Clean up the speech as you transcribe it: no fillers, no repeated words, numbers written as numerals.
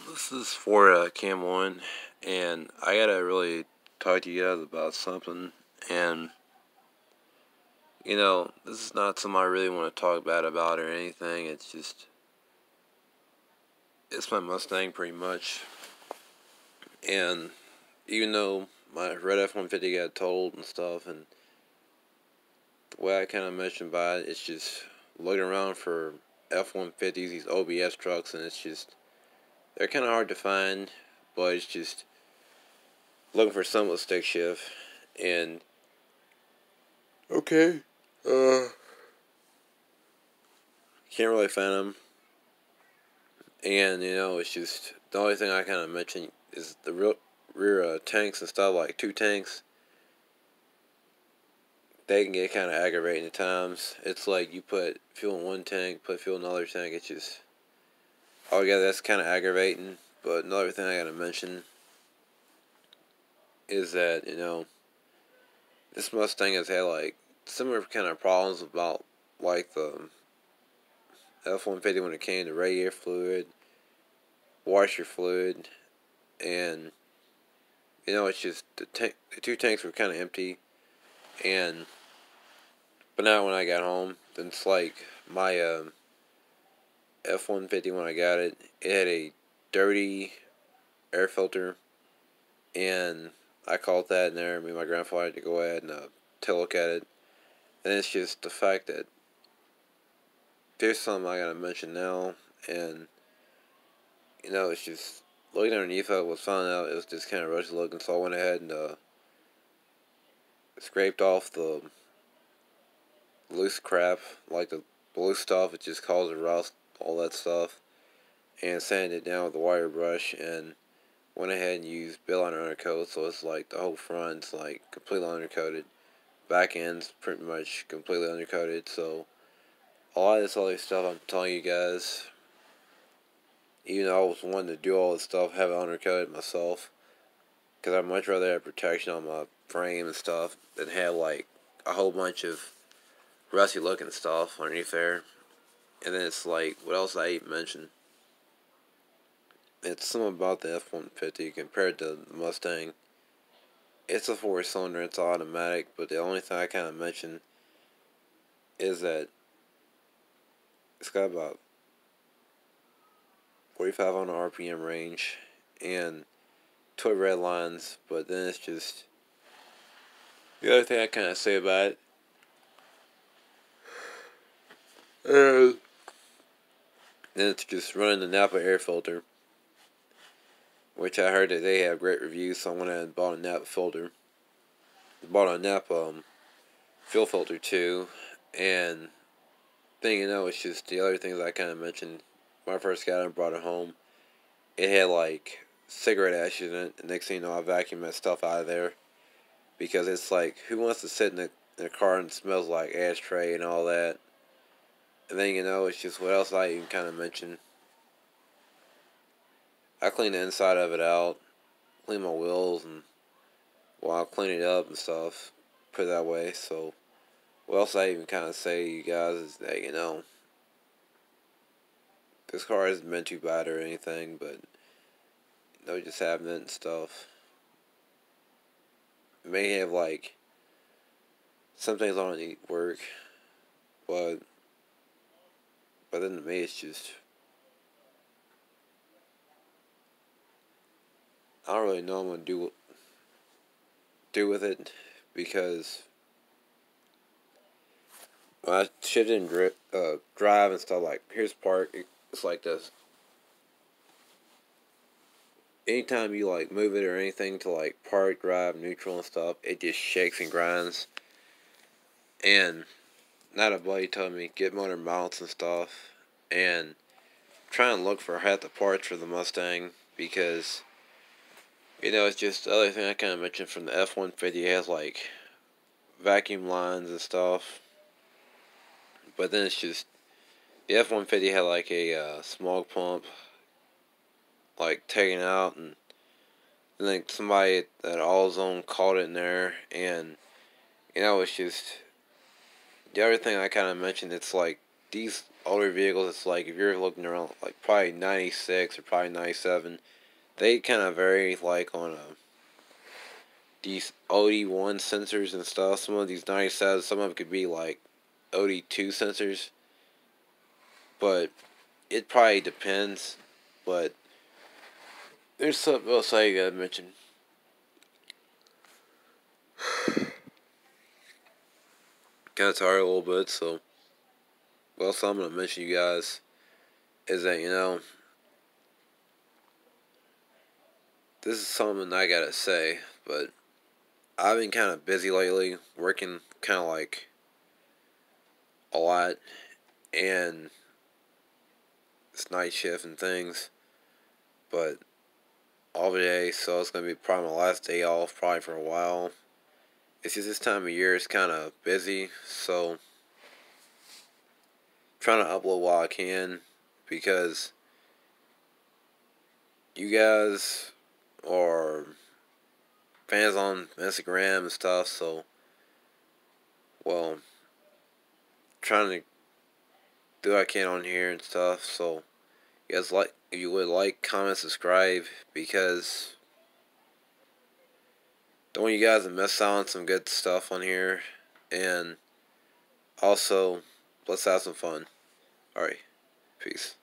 This is for Cam 1, and I gotta really talk to you guys about something. And, this is not something I really want to talk bad about or anything. It's my Mustang pretty much. And even though my red F-150 got totaled and stuff, and the way I kind of mentioned by it, it's just looking around for F-150s, these OBS trucks, and they're kind of hard to find, but it's just looking for some with stick shift. And okay, can't really find them. And it's just the only thing I kind of mentioned is the rear tanks and stuff, like two tanks. They can get kind of aggravating at times. It's like you put fuel in one tank, put fuel in another tank. It's just altogether that's kind of aggravating. But another thing I gotta mention is that this Mustang has had like similar kind of problems about like the F-150 when it came to radiator fluid, washer fluid, and it's just the two tanks were kind of empty. But now when I got home, then it's like my F-150 when I got it, it had a dirty air filter, and I called that in there. Me and my grandfather had to go ahead and take a look at it. And it's just the fact that there's something I gotta mention now, and it's just looking underneath it, was found out it was just kind of rusty looking, so I went ahead and scraped off the loose crap, like the blue stuff. It just causes rust, all that stuff, and sanded it down with a wire brush, and went ahead and used Billiner undercoat, so it's like the whole front's like completely undercoated, back end's pretty much completely undercoated. So a lot of this other stuff I'm telling you guys, even though I was wanting to do all this stuff, have it undercoated myself, because I'd much rather have protection on my frame and stuff than have like a whole bunch of rusty looking stuff underneath there. And then it's like, what else I even mentioned? It's something about the F-150 compared to the Mustang. It's a 4-cylinder, it's automatic, but the only thing I kind of mentioned is that it's got about 4,500 RPM range and 12 red lines, but then it's just, the other thing I kind of say about it is, then it's just running the Napa air filter, which I heard that they have great reviews, so I went ahead and bought a Napa filter. Bought a Napa fuel filter too, and thing it's just the other things I kind of mentioned when I first got it and brought it home. It had like cigarette ashes in it. The next thing you know, I vacuumed that stuff out of there, because it's like, who wants to sit in a car and smells like ashtray and all that? And then it's just, what else I even kind of mentioned. I cleaned the inside of it out, cleaned my wheels, and I cleaned it up and stuff, put it that way. So what else I even kind of say to you guys is that this car hasn't been too bad or anything, but just having it and stuff. It may have like some things on it need work, but then to me it's just, I don't really know what I'm gonna do with it, because when I shifted and drive and stuff, like here's park, it's like this. Anytime you like move it or anything to like park, drive, neutral and stuff, it just shakes and grinds. And not a buddy told me get motor mounts and stuff, and try and look for half the parts for the Mustang, because it's just the other thing I kind of mentioned from the F-150. It has like vacuum lines and stuff, but then it's just the F-150 had like a smog pump like taken out, and then somebody at AutoZone caught it in there, and it's just the other thing I kind of mentioned. It's like these older vehicles, it's like if you're looking around like probably 96 or probably 97, they kind of vary like on these OD1 sensors and stuff. Some of these 97s, some of them could be like OD2 sensors, but it probably depends. But there's something else I gotta mention. Kind of tired a little bit, so well, something I'm gonna mention you guys is that this is something I gotta say, but I've been kind of busy lately, working kind of like a lot, and it's night shift and things, but all day, so it's gonna be probably my last day off, probably for a while. It's just this time of year is kind of busy, so I'm trying to upload while I can because you guys are fans on Instagram and stuff, so well, trying to do what I can on here and stuff. So you guys like, if you would like, comment, subscribe, because don't want you guys to miss out on some good stuff on here, and also let's have some fun. Alright, peace.